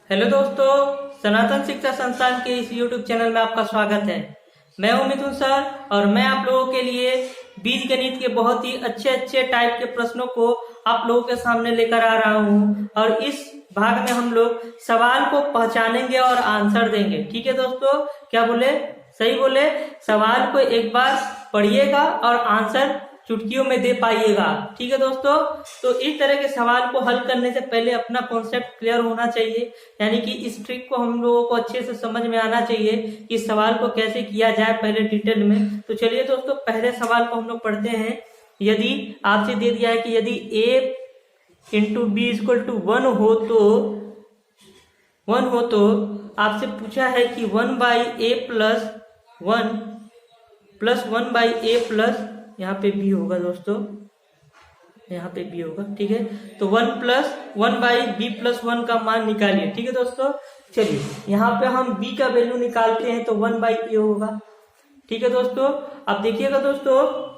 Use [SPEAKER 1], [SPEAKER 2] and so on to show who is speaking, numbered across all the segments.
[SPEAKER 1] Hello दोस्तों, सनातन शिक्षा संस्थान के इस YouTube चैनल में आपका स्वागत है। मैं हूं मिथुन सर और मैं आप लोगों के लिए बीज गणित के बहुत ही अच्छे अच्छे टाइप के प्रश्नों को आप लोगों के सामने लेकर आ रहा हूं और इस भाग में हम लोग सवाल को पहचानेंगे और आंसर देंगे। ठीक है दोस्तों, क्या बोले? सही बोले। सवाल को एक बार पढ़िएगा और आंसर चुटकियों में दे पाइएगा। ठीक है दोस्तों, तो इस तरह के सवाल को हल करने से पहले अपना कॉन्सेप्ट क्लियर होना चाहिए, यानी कि इस ट्रिक को हम लोगों को अच्छे से समझ में आना चाहिए कि सवाल को कैसे किया जाए पहले डिटेल में। तो चलिए दोस्तों, पहले सवाल को हम लोग पढ़ते हैं। यदि आपसे दे दिया है कि यदि a into B equal to 1 हो तो आपसे पूछा है कि 1/a plus 1 plus 1/a plus, यहाँ पे b होगा दोस्तों, यहाँ पे b होगा। ठीक है, तो 1 प्लस 1/b प्लस 1 का मान निकालिए। ठीक है दोस्तों, चलिए यहाँ पे हम b का वैल्यू निकालते हैं तो 1/a होगा। ठीक है दोस्तों, अब देखिएगा दोस्तों,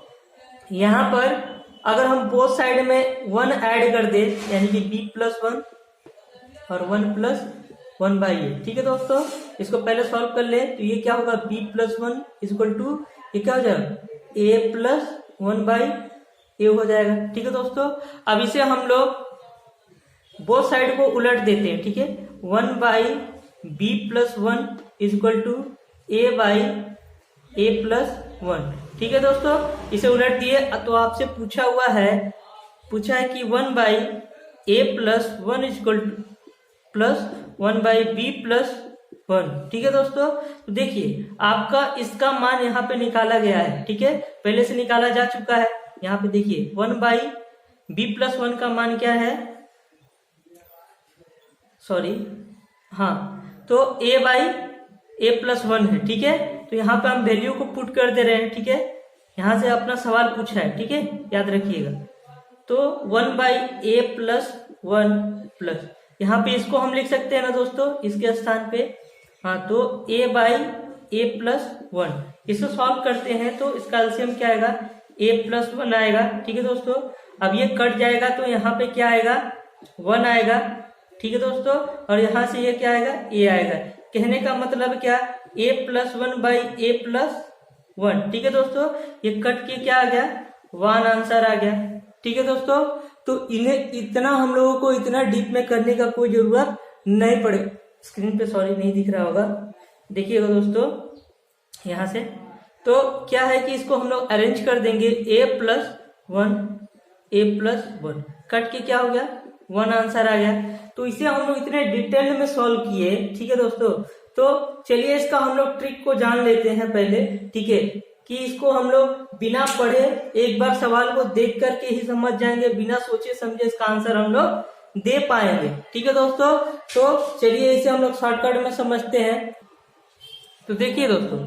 [SPEAKER 1] यहाँ पर अगर हम बोथ साइड में 1 ऐड कर दे, यानी कि b प्लस 1 और 1 प्लस 1/a। ठीक है दोस्तों, इसको पहले सॉल्व कर ले तो ये क्या होगा, b प्लस 1 इक्वल टू ये क्या हो जाएगा, a प्लस 1/a हो जाएगा। ठीक है दोस्तों, अब इसे हम लोग बोथ साइड को उलट देते हैं। ठीक है, 1/b plus 1 equal to a/a plus 1। ठीक है दोस्तों, इसे उलट दिए तो आपसे पूछा है कि 1/a plus 1 equal two plus 1/b plus 1। ठीक है दोस्तों, तो देखिए आपका इसका मान यहाँ पे निकाला गया है। ठीक है, पहले से निकाला जा चुका है। यहाँ पे देखिए 1/b प्लस 1 का मान क्या है, तो a/a प्लस 1 है। ठीक है, तो यहाँ पे हम वैल्यू को पुट कर दे रहे हैं। ठीक है, यहाँ से अपना सवाल पूछा है। ठीक है, याद रखिएगा। तो 1/a प्लस 1 प्लस, यहाँ पे इसको हम लिख सकते हैं ना दोस्तों, इसके स्थान पे। हाँ, तो a/a प्लस 1, इसको सॉल्व करते हैं तो इसका एलसीएम क्या आएगा, a प्लस 1 आएगा। ठीक है दोस्तों, अब ये कट जाएगा तो यहाँ पे क्या आएगा, 1 आएगा। ठीक है दोस्तों, और यहाँ से ये क्या आएगा, a आएगा। कहने का मतलब क्या, a प्लस 1/a प्लस 1। ठीक है दोस्तों, ये कट के क्या आ गया, 1 आंसर आ गया। ठीक है दोस्तों, तो इन्हें इतना हम लोगों को इतना डीप में करने का कोई जरूरत नहीं पड़े। स्क्रीन पे नहीं दिख रहा होगा, देखिएगा दोस्तों यहाँ से। तो क्या है कि इसको हम लोग अरेंज कर देंगे, a प्लस 1 कट के क्या हो गया, 1 आंसर आ गया। तो इसे हम लोग इतने डिटेल में सॉल्व किए। ठीक है दोस्तों, तो चलिए इसका हम लोग ट्रिक को जान लेते हैं पहले। ठीक है, कि इसको हम लोग बिना पढ़े एक बार सवाल को देख करके ही समझ जाएंगे, बिना सोचे समझे इसका आंसर हम लोग दे पाएंगे। ठीक है दोस्तों, तो चलिए इसे हम लोग शॉर्टकट में समझते हैं। तो देखिए दोस्तों,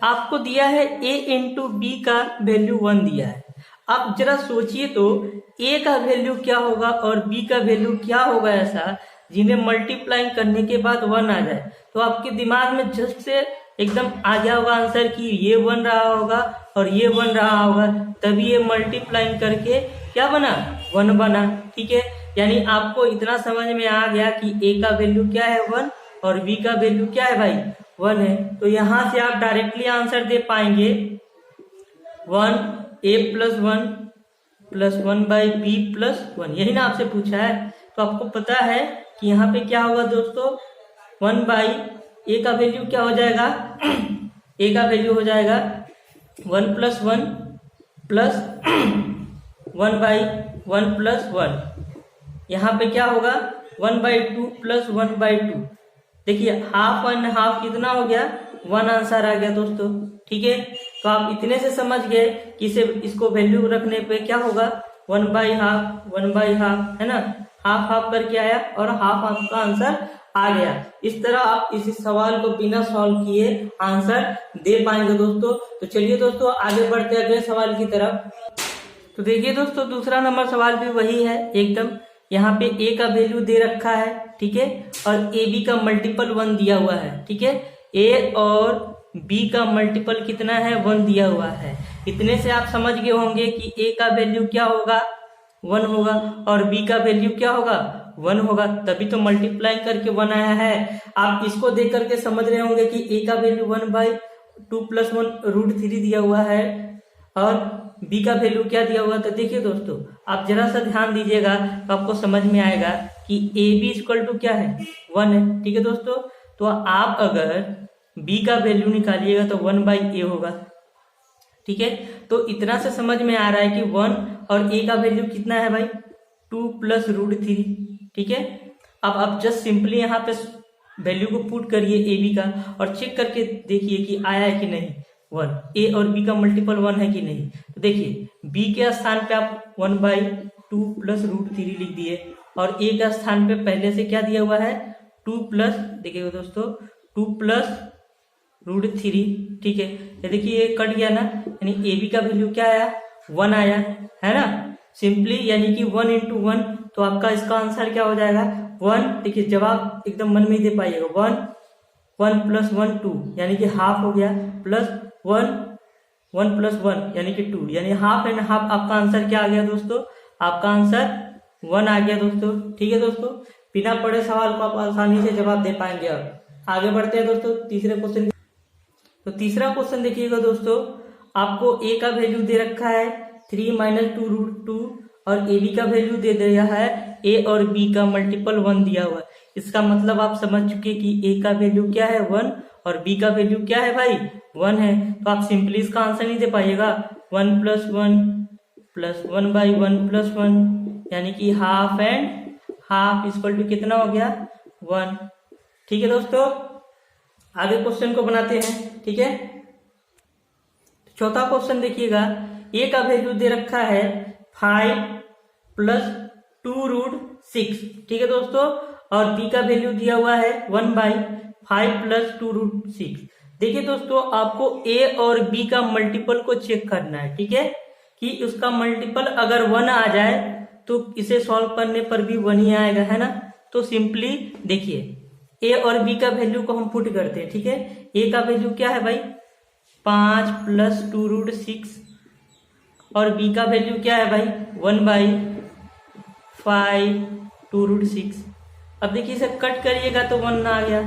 [SPEAKER 1] आपको दिया है a इंटू बी का वैल्यू 1 दिया है। अब जरा सोचिए तो a का वैल्यू क्या होगा और b का वैल्यू क्या होगा ऐसा जिन्हें मल्टीप्लाइंग करने के बाद 1 आ जाए। तो आपके दिमाग में जस्ट से एकदम आ गया होगा आंसर कि ये 1 रहा होगा और ये 1 रहा होगा, तभी ये मल्टीप्लाइंग करके क्या बना, 1 बना। ठीक है, यानी आपको इतना समझ में आ गया कि a का वैल्यू क्या है, 1, और b का वैल्यू क्या है भाई, 1 है। तो यहाँ से आप डायरेक्टली आंसर दे पाएंगे 1a plus 1 plus 1/b plus 1। यही ना आपसे पूछा है, तो आपको पता है कि यहाँ पे क्या होगा दोस्तों, 1/a का वैल्यू क्या हो जाएगा, a का वैल्यू हो जाएगा 1 प्लस 1 प्लस 1/1 प्लस 1। यहाँ पे क्या होगा, 1/2 प्लस 1/2। देखिए हाफ एंड हाफ कितना हो गया, 1 आंसर आ गया दोस्तों। ठीक है, तो आप इतने से समझ गए कि इसको वैल्यू रखने पे क्या होगा, 1/हाफ है ना, हाफ हाफ करके आया और हाफ का आंसर आ गया। इस तरह आप इस सवाल को बिना सॉल्व किए आंसर दे पाएंगे दोस्तों। तो चलिए दोस्तों आगे बढ़ते अगले सवाल की तरफ। तो देखिए दोस्तों, दूसरा नंबर सवाल भी वही है एकदम। यहाँ पे a का वैल्यू दे रखा है। ठीक है, और ab का मल्टीपल 1 दिया हुआ है। ठीक है, a और b का मल्टीपल कितना है, 1 दिया हुआ है। इतने से आप समझ गए होंगे कि a का वैल्यू क्या होगा, 1 होगा और b का वैल्यू क्या होगा, वन होगा, तभी तो मल्टीप्लाई करके वन आया है। आप इसको देख करके समझ रहे होंगे कि ए का वैल्यू 1/2 + 1 √3 दिया हुआ है और बी का वैल्यू क्या दिया हुआ। तो देखिए दोस्तों, आप जरा सा ध्यान दीजिएगा तो आपको समझ में आएगा कि ए बी इक्वल टू क्या है, 1 है। ठीक है दोस्तों, तो आप अगर बी का वैल्यू निकालिएगा तो 1/a होगा। ठीक है, तो इतना से समझ में आ रहा है कि 1 और a का वैल्यू कितना है भाई, 2 + √3। ठीक है, अब आप जस्ट सिंपली यहाँ पे वैल्यू को पुट करिए ए बी का और चेक करके देखिए कि आया है कि नहीं 1। ए और बी का मल्टीपल 1 है कि नहीं। तो देखिए बी के स्थान पे आप 1/2 + √3 लिख दिए और ए का स्थान पे पहले से क्या दिया हुआ है 2 प्लस, देखिएगा दोस्तों 2 + √3। ठीक है, ये देखिए ये कट गया ना, यानी ए बी का वैल्यू क्या आया 1 आया है ना, सिंपली यानी कि 1 × 1। तो आपका इसका आंसर क्या हो जाएगा 1। देखिए जवाब एकदम मन में ही दे पाइएगा, 1 1 + 1 2 यानी कि हाफ हो गया, प्लस 1 1 + 1 यानी कि 2, यानी हाफ एंड हाफ। आपका आंसर क्या आ गया दोस्तों, आपका आंसर 1 आ गया दोस्तों। ठीक है दोस्तों, बिना पढ़े सवाल को आप आसानी से जवाब दे पाएंगे। और आगे बढ़ते हैं दोस्तों तीसरे क्वेश्चन। तो तीसरा क्वेश्चन देखिएगा दोस्तों, आपको ए का वैल्यू दे रखा है 3 - 2 √2 और ए बी का वैल्यू दे दिया है ए और बी का मल्टीपल 1 दिया हुआ है। इसका मतलब आप समझ चुके कि ए का वैल्यू क्या है 1 और बी का वैल्यू क्या है भाई 1 है। तो आप सिंपली इसका आंसर नहीं दे पाइएगा, 1 + 1 + 1/1 + 1 यानी कि half and half equal to कितना हो गया 1। ठीक है दोस्तों, आगे क्वेश्चन को बनाते हैं। ठीक है, चौथा क्वेश्चन देखिएगा, ए का वैल्यू दे रखा है 5 + 2 √6। ठीक है दोस्तों, और बी का वैल्यू दिया हुआ है 1/5 + 2 √6। देखिए दोस्तों, आपको ए और बी का मल्टीपल को चेक करना है। ठीक है, कि उसका मल्टीपल अगर 1 आ जाए तो इसे सॉल्व करने पर भी 1 ही आएगा, है ना। तो सिंपली देखिए ए और बी का वैल्यू को हम पुट करते हैं। ठीक है, ए का वैल्यू क्या है भाई 5 + 2 √6 और बी का वैल्यू क्या है भाई 1/5 2 √6। अब देखिए इसे कट करिएगा तो 1 आ गया,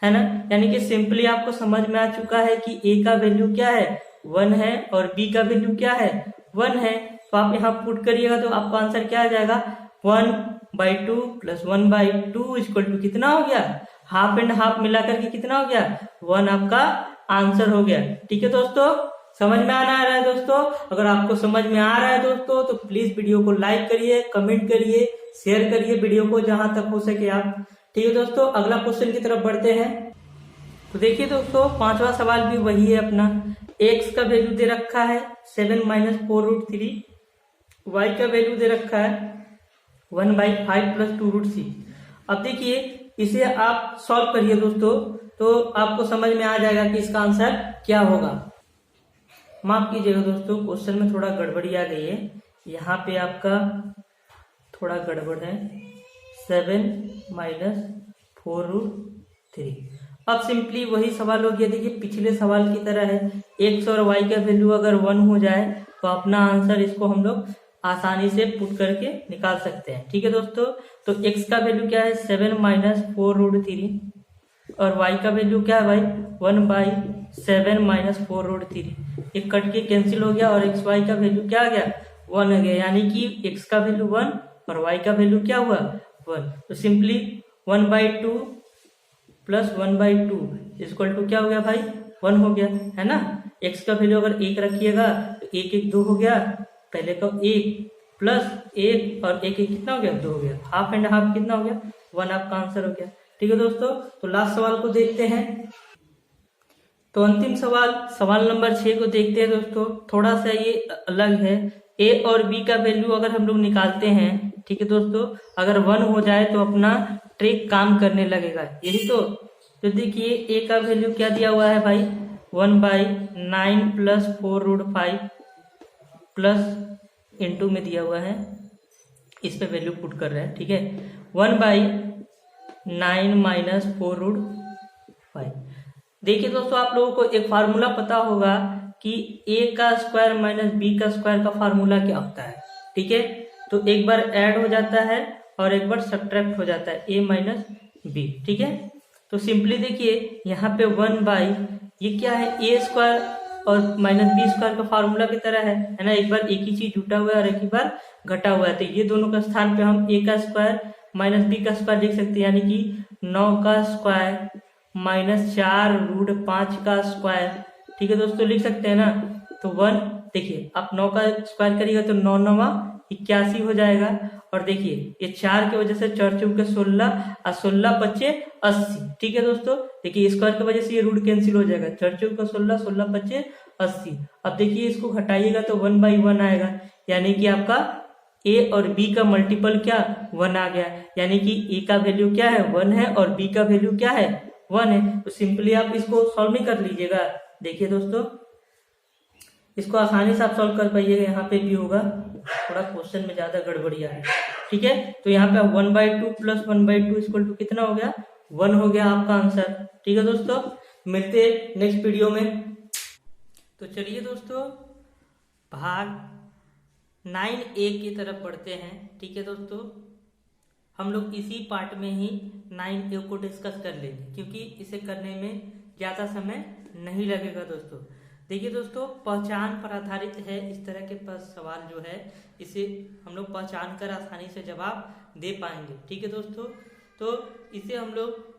[SPEAKER 1] है ना। यानी कि सिंपली आपको समझ में आ चुका है कि ए का वैल्यू क्या है 1 है और बी का वैल्यू क्या है 1 है। तो आप यहाँ पुट करिएगा तो आपका आंसर क्या आ जाएगा 1/2 + 1/2 इक्वल टू कितना हो गया, हाफ एंड हाफ मिलाकर के कितना हो गया 1 आपका आंसर हो गया। ठीक है दोस्तों, समझ में आना आ रहा है दोस्तों। अगर आपको समझ में आ रहा है दोस्तों तो प्लीज वीडियो को लाइक करिए, कमेंट करिए, शेयर करिए वीडियो को जहां तक हो सके आप। ठीक है दोस्तों, अगला क्वेश्चन की तरफ बढ़ते हैं। तो देखिए दोस्तों, पांचवा सवाल भी वही है अपना। एक्स का वैल्यू दे रखा है 7 - 4 √3, वाई का वैल्यू दे रखा है 1/5 + 2 √6। अब देखिए इसे आप सॉल्व करिए दोस्तों, तो आपको समझ में आ जाएगा कि इसका आंसर क्या होगा। माफ कीजिएगा दोस्तों, क्वेश्चन में थोड़ा गड़बड़ी आ गई है, यहाँ पे आपका थोड़ा गड़बड़ है, 7 - 4 √3। अब सिंपली वही सवाल हो गया, देखिए पिछले सवाल की तरह है। एक्स और वाई का वैल्यू अगर 1 हो जाए तो अपना आंसर इसको हम लोग आसानी से पुट करके निकाल सकते हैं। ठीक है दोस्तों, तो x का वैल्यू क्या है 7 - 4 √3 और y का वैल्यू क्या है भाई 1/7 - 4 √3। एक कट के कैंसिल हो गया और एक्स वाई का वैल्यू क्या आ गया 1 आ गया, यानी कि x का वैल्यू 1 और y का वैल्यू क्या हुआ 1। तो सिंपली 1/2 + 1/2 इक्वल टू क्या हो गया भाई 1 हो गया, है ना। x का वैल्यू अगर 1 रखिएगा तो 1 1 2 हो गया, पहले का 1 + 1 और 1 1 कितना हो गया 2 हो गया, हाफ एंड हाफ कितना हो गया 1 आपका आंसर हो गया। ठीक है दोस्तों, तो लास्ट सवाल को देखते हैं। तो अंतिम सवाल, सवाल नंबर 6 को देखते हैं दोस्तों। थोड़ा सा ये अलग है, ए और बी का वैल्यू अगर हम लोग निकालते हैं, ठीक है दोस्तों, अगर 1 हो जाए तो अपना ट्रिक काम करने लगेगा, यही तो देखिए ए का वैल्यू क्या दिया हुआ है भाई 1/9 + 4 √5 प्लस * में दिया हुआ है, इस पे वैल्यू पुट कर रहे हैं। ठीक है, 1/9 - 4 √5। देखिए दोस्तों, आप लोगों को एक फार्मूला पता होगा कि a का स्क्वायर - b का स्क्वायर का फार्मूला क्या होता है। ठीक है, तो एक बार ऐड हो जाता है और एक बार सब्ट्रैक्ट हो जाता है a माइनस बी, ठीक है। तो सिंपली देखिए यहाँ पे 1 बाई ये क्या है a स्क्वायर और माइनस बी स्क्वायर का फार्मूला की तरह है ना। एक बार एक ही चीज जुटा हुआ है और एक ही बार घटा हुआ है, तो ये दोनों का स्थान पे हम a का स्क्वायर माइनस बी का स्क्वायर लिख सकते हैं, यानी कि 9 का स्क्वायर माइनस 4√5 का स्क्वायर, ठीक है दोस्तों, लिख सकते हैं ना। तो 1 देखिए आप 9 का स्क्वायर करिएगा तो 9 9 81 हो जाएगा, और देखिए ये 4 की वजह से 4 चौके 16 और 16 बच्चे 80, ठीक है दोस्तों। देखिए स्क्वायर की वजह से ये रूट कैंसिल हो जाएगा, 4 चौके 16 16 बच्चे 80। अब देखिए इसको घटाइएगा तो 1/1 आएगा, यानी कि आपका a और b का मल्टीपल क्या 1 आ गया, यानी कि a का वैल्यू क्या है 1 है और b का वैल्यू क्या है 1 है। तो सिंपली आप इसको सॉल्व नहीं कर लीजिएगा। देखिए दोस्तों इसको आसानी से आप सॉल्व कर पाइएगा, यहाँ पे भी होगा, थोड़ा क्वेश्चन में ज्यादा गड़बड़िया है, ठीक है। तो यहाँ पे 1/2 प्लस 1/2 इक्वल टू कितना हो गया 1 हो गया आपका आंसर, ठीक है दोस्तों। मिलते हैं नेक्स्ट वीडियो में। तो चलिए दोस्तों भाग 9A की तरफ बढ़ते हैं, ठीक है दोस्तों। हम लोग इसी पार्ट में ही 9A को डिस्कस कर लेंगे, क्योंकि इसे करने में ज़्यादा समय नहीं लगेगा दोस्तों। देखिए दोस्तों पहचान पर आधारित है इस तरह के सवाल जो है, इसे हम लोग पहचान कर आसानी से जवाब दे पाएंगे, ठीक है दोस्तों। तो इसे हम लोग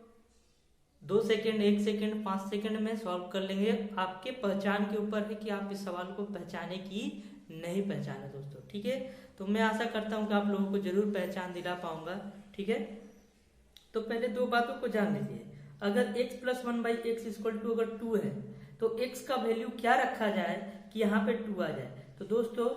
[SPEAKER 1] 2 सेकेंड 1 सेकेंड 5 सेकेंड में सॉल्व कर लेंगे। आपके पहचान के ऊपर है कि आप इस सवाल को पहचाने की नहीं पहचाने दोस्तों, ठीक है। तो मैं आशा करता हूं कि आप लोगों को जरूर पहचान दिला पाऊंगा, ठीक है। तो पहले दो बातों को जान लीजिए। अगर x plus 1/x equal to अगर 2 है तो x का वैल्यू क्या रखा जाए कि यहाँ पे 2 आ जाए। तो दोस्तों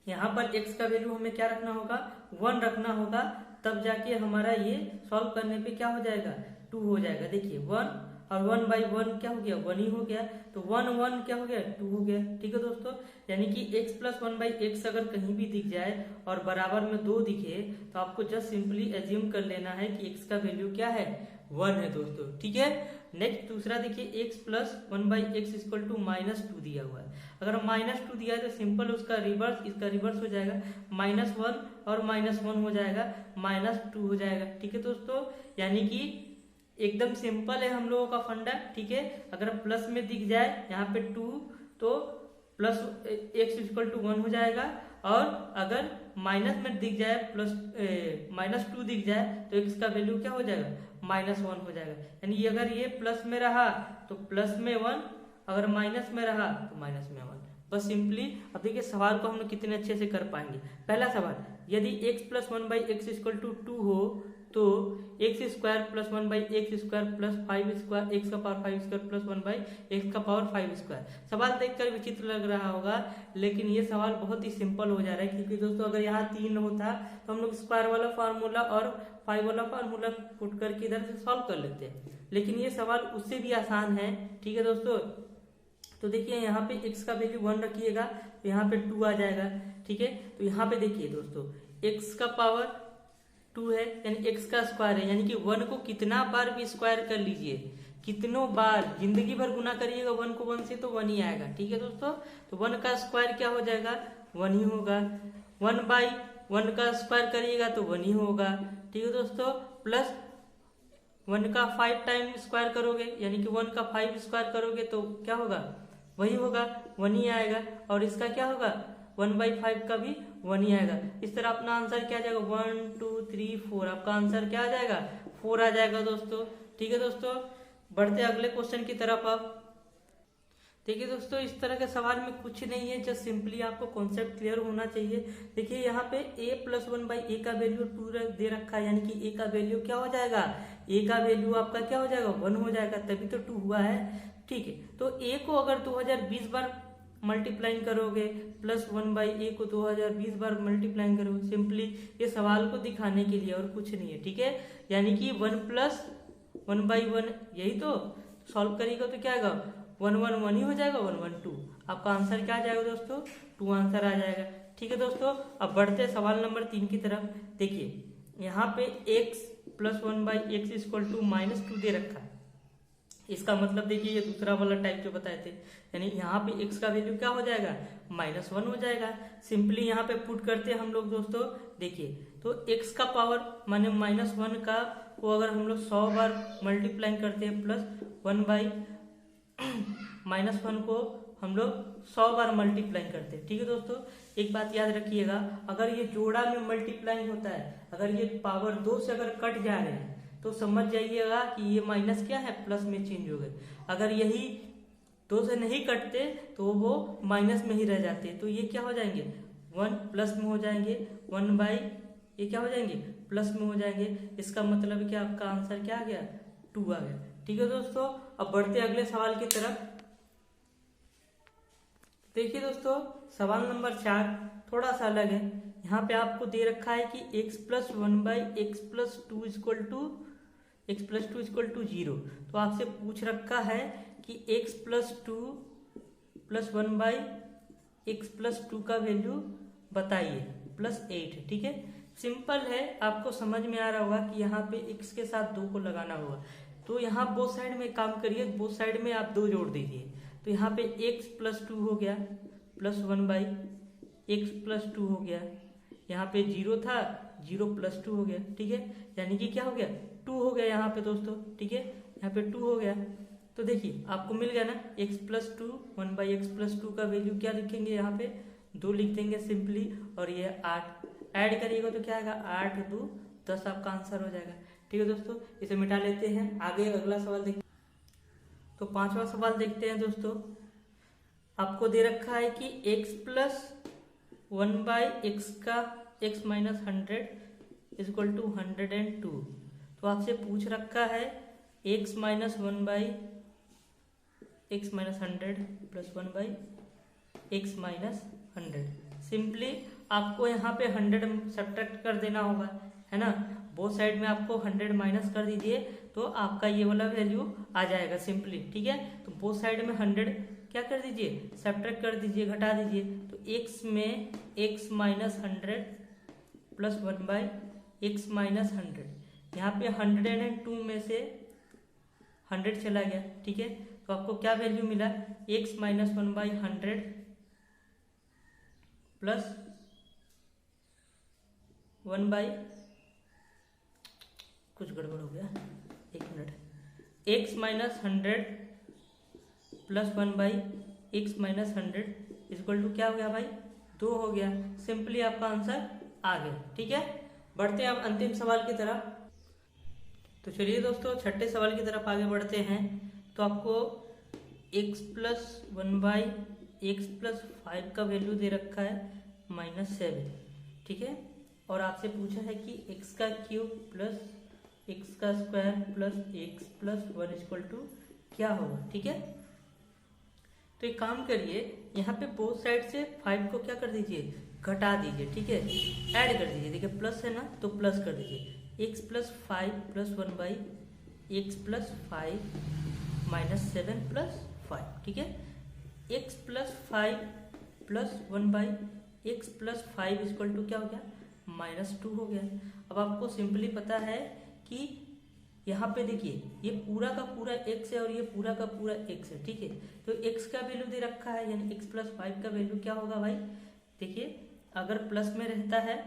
[SPEAKER 1] यहाँ पर x का वैल्यू हमें क्या रखना होगा 1 रखना होगा, तब जाके हमारा ये सॉल्व करने पे क्या हो जाएगा 2 हो जाएगा। देखिए 1 और 1/1 क्या हो गया 1 ही हो गया, तो 1 1 क्या हो गया 2 हो गया, ठीक है दोस्तों। यानी कि x प्लस 1/x अगर कहीं भी दिख जाए और बराबर में 2 दिखे तो आपको जस्ट सिंपली एज्यूम कर लेना है कि x का वैल्यू क्या है 1 है दोस्तों, ठीक है। नेक्स्ट दूसरा देखिए x plus 1/x equal to -2 दिया हुआ है। अगर -2 दिया है तो सिंपल उसका रिवर्स इसका रिवर्स हो जाएगा, -1 और -1 हो जाएगा -2 हो जाएगा, ठीक है दोस्तों। यानी कि एकदम सिंपल है हम लोगों का फंडा, ठीक है। अगर प्लस में दिख जाए यहाँ पे 2 तो प्लस x इक्वल टू 1 हो जाएगा, और अगर माइनस में दिख जाए प्लस -2 दिख जाए तो x का वैल्यू क्या हो जाएगा -1 हो जाएगा। यानी अगर ये प्लस में रहा तो प्लस में 1, अगर माइनस में रहा तो माइनस में 1। बस सिंपली अब देखिए सवाल को हम लोग कितने अच्छे से कर पाएंगे। पहला सवाल, यदि x plus 1/x equal to 2 हो तो x square plus 1/x square plus 5 square x का पावर 5 स्क्वायर प्लस 1/x का पावर 5 स्क्वायर। सवाल देखकर विचित्र लग रहा होगा, लेकिन ये सवाल बहुत ही सिंपल हो जा रहा है, क्योंकि दोस्तों अगर यहाँ 3 होता तो हम लोग स्क्वायर वाला फार्मूला और 5 वाला फार्मूला पुट करके इधर से सॉल्व कर लेते हैं, लेकिन ये सवाल उससे भी आसान है, ठीक है दोस्तों। तो देखिए यहाँ पे x का वैल्यू 1 रखिएगा तो यहाँ पे 2 आ जाएगा, ठीक है। तो यहाँ पे देखिए दोस्तों x का पावर 2 है यानी x का स्क्वायर है, यानी कि 1 को कितना बार भी स्क्वायर कर लीजिए, कितनों बार जिंदगी भर गुना करिएगा 1 को 1 से तो 1 ही आएगा, ठीक है दोस्तों। तो 1 का स्क्वायर क्या हो जाएगा 1 ही होगा, 1/1 का स्क्वायर करिएगा तो 1 ही होगा, ठीक है दोस्तों। प्लस 1 का 5 टाइम स्क्वायर करोगे यानी कि 1 का 5 स्क्वायर करोगे तो क्या होगा वही होगा 1 ही आएगा, और इसका क्या होगा 1/5 का भी 1 ही आएगा। इस तरह अपना आंसर क्या आ जाएगा 1 2 3 4, आपका आंसर क्या आ जाएगा 4 आ जाएगा दोस्तों, ठीक है दोस्तों। बढ़ते अगले क्वेश्चन की तरफ। आप देखिए दोस्तों इस तरह के सवाल में कुछ नहीं है, जस्ट सिंपली आपको कॉन्सेप्ट क्लियर होना चाहिए। देखिए यहाँ पे a प्लस 1/a का वैल्यू 2 दे रखा है, यानी कि a का वैल्यू क्या हो जाएगा a का वैल्यू आपका क्या हो जाएगा 1 हो जाएगा, तभी तो 2 हुआ है, ठीक है। तो a को अगर 2020 बार मल्टीप्लाइंग करोगे प्लस 1/a को 2020 बार मल्टीप्लाइंग करोगे, सिंपली ये सवाल को दिखाने के लिए और कुछ नहीं है, ठीक है। यानी कि 1 प्लस 1/1 यही तो सॉल्व करेगा तो क्या आएगा 1 1 1 ही हो जाएगा, 1 1 2। आपका आंसर क्या आ जाएगा दोस्तों 2 आंसर आ जाएगा, ठीक है दोस्तों। अब बढ़ते हैं सवाल नंबर 3 की तरफ। देखिए यहाँ पे x plus 1/x equal to -2 दे रखा है, इसका मतलब देखिए ये दूसरा वाला टाइप जो बताए थे, यानी यहाँ पे x का वैल्यू क्या हो जाएगा, -1 हो जाएगा। सिंपली यहाँ पे पुट करते हैं हम लोग दोस्तों, देखिए तो x का पावर माने -1 का वो अगर हम लोग 100 बार मल्टीप्लाई करते हैं प्लस 1 बाई -1 को हम लोग 100 बार मल्टीप्लाई करते हैं। ठीक है दोस्तों, एक बात याद रखिएगा, अगर ये जोड़ा में मल्टीप्लाई होता है, अगर ये पावर 2 से अगर कट जा रहे हैं तो समझ जाइएगा कि ये माइनस क्या है, प्लस में चेंज हो गए। अगर यही 2 से नहीं कटते तो वो माइनस में ही रह जाते, तो ये क्या हो जाएंगे, 1 प्लस में हो जाएंगे, 1 बाई ये क्या हो जाएंगे, प्लस में हो जाएंगे। इसका मतलब कि आपका आंसर क्या आ गया, 2 आ गया। ठीक है दोस्तों, अब बढ़ते अगले सवाल की तरफ। देखिए दोस्तों, सवाल नंबर 4 थोड़ा सा अलग है। यहाँ पे आपको दे रखा है कि x plus 1 by x plus 2 equal to 0। तो आपसे पूछ रखा है कि x plus 2 plus 1 by x plus 2 का वैल्यू बताइए, प्लस 8। ठीक है, सिंपल है, आपको समझ में आ रहा होगा कि यहाँ पे x के साथ 2 को लगाना होगा। तो यहाँ बोथ साइड में काम करिए, बोथ साइड में आप 2 जोड़ दीजिए। तो यहाँ पे x प्लस 2 हो गया प्लस 1 बाई एक्स प्लस 2 हो गया, यहाँ पे 0 था, 0 प्लस 2 हो गया। ठीक है, यानी कि क्या हो गया, 2 हो गया यहाँ पे दोस्तों। ठीक है, यहाँ पे 2 हो गया। तो देखिए आपको मिल गया ना, x plus 2 1 by x plus 2 का वैल्यू क्या लिखेंगे, यहाँ पे 2 लिख देंगे सिंपली, और ये 8 ऐड करिएगा तो क्या आएगा, 8 2 10 आपका आंसर हो जाएगा। ठीक है दोस्तों, इसे मिटा लेते हैं, आगे अगला सवाल देखते। तो 5वां सवाल देखते हैं दोस्तों। आपको दे रखा है कि x प्लस 1 बाई एक्स का x माइनस 100 इक्वल टू 102। तो आपसे पूछ रखा है x minus 1 by x minus 100 plus 1 by x minus 100। Simply आपको यहाँ पे 100 सब्ट्रैक्ट कर देना होगा, है ना। बोथ साइड में आपको 100 माइनस कर दीजिए तो आपका ये वाला वैल्यू आ जाएगा सिंपली। ठीक है, तो बोथ साइड में 100 क्या कर दीजिए, सब्ट्रैक्ट कर दीजिए, घटा दीजिए। तो x में x minus 100 plus 1 by x minus 100, यहाँ पे 102 में से 100 चला गया। ठीक है, तो आपको क्या वैल्यू मिला, x minus 1 by 100 plus 1 by, कुछ गड़बड़ हो गया, एक minute, x minus 100 plus 1 by x minus 100 equal to क्या हो गया भाई, 2 हो गया। सिंपली आपका आंसर आ गया। ठीक है, बढ़ते हैं अब अंतिम सवाल की तरफ। तो चलिए दोस्तों, छठे सवाल की तरफ आगे बढ़ते हैं। तो आपको x plus 1 by x plus 5 का वैल्यू दे रखा है -7। ठीक है, और आपसे पूछा है कि x का क्यूब प्लस एक्स का square plus x plus 1 equal to क्या होगा। ठीक है, तो एक काम करिए, यहाँ पे बोथ साइड से 5 को क्या कर दीजिए, घटा दीजिए। ठीक है, ऐड कर दीजिए, देखिए प्लस है ना तो प्लस कर दीजिए। x plus 5 plus 1 by x plus 5 minus 7 plus 5। ठीक है, x plus 5 plus 1 by x plus 5 equal to क्या हो गया, -2 हो गया। अब आपको सिंपली पता है कि यहाँ पे देखिए ये पूरा का पूरा x है और ये पूरा का पूरा x है। ठीक है, तो x का वैल्यू दे रखा है, यानी x प्लस 5 का वैल्यू क्या होगा भाई, देखिए अगर प्लस में रहता है,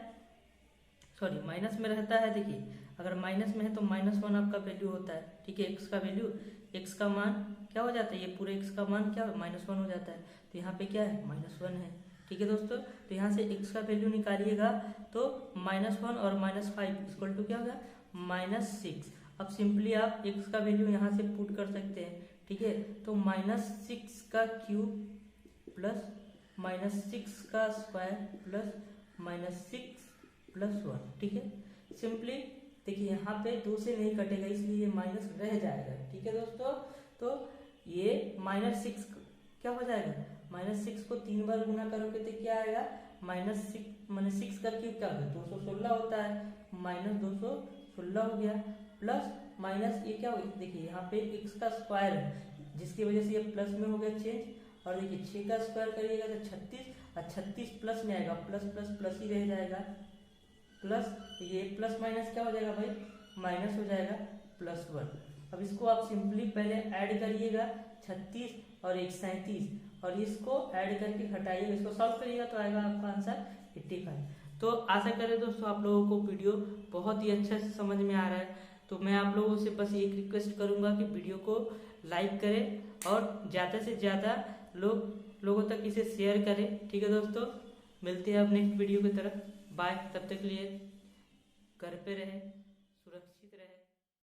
[SPEAKER 1] सॉरी माइनस में रहता है, देखिए अगर माइनस में है तो -1 आपका वैल्यू होता है। ठीक है, x का वैल्यू, x का मान क्या हो जाता है, ये पूरे x का मान क्या -1 हो जाता है। तो यहाँ पे क्या है, -1 है। ठीक है दोस्तों, तो यहाँ से x का वैल्यू निकालिएगा तो -1 और -5 इक्वल टू क्या होगा, -6। अब सिंपली आप x का वैल्यू यहाँ से पुट कर सकते हैं। ठीक है, तो -6 का क्यूब प्लस -6 का स्क्वायर प्लस -6 प्लस 1। ठीक है, सिंपली देखिए यहाँ पे 2 से नहीं कटेगा इसलिए ये माइनस रह जाएगा। ठीक है दोस्तों, तो ये -6 क्या हो जाएगा, -6 को 3 बार गुना करोगे तो क्या आएगा, -6 का क्यूब क्या होगा, 216 होता है, -216 हो गया, प्लस माइनस ये क्या हो गया, देखिए यहाँ पे x का स्क्वायर है जिसकी वजह से ये प्लस में हो गया चेंज, और देखिए 6 का स्क्वायर करिएगा तो 36, और 36 प्लस में आएगा, प्लस प्लस प्लस ही रह जाएगा, प्लस ये प्लस माइनस क्या हो जाएगा भाई, माइनस हो जाएगा +1। अब इसको आप सिंपली पहले ऐड करिएगा 36 और 137 और इसको ऐड करके घटाइएगा, इसको सॉल्व करिएगा तो आएगा आपका आंसर 85। तो आशा करें दोस्तों आप लोगों को वीडियो बहुत ही अच्छे से समझ में आ रहा है। तो मैं आप लोगों से बस एक रिक्वेस्ट करूंगा कि वीडियो को लाइक करें और ज्यादा से ज्यादा लोगों तक इसे शेयर करें। ठीक है दोस्तों, मिलते हैं अब नेक्स्ट वीडियो की तरफ। बाय, तब तक के लिए घर पे रहे सुरक्षित।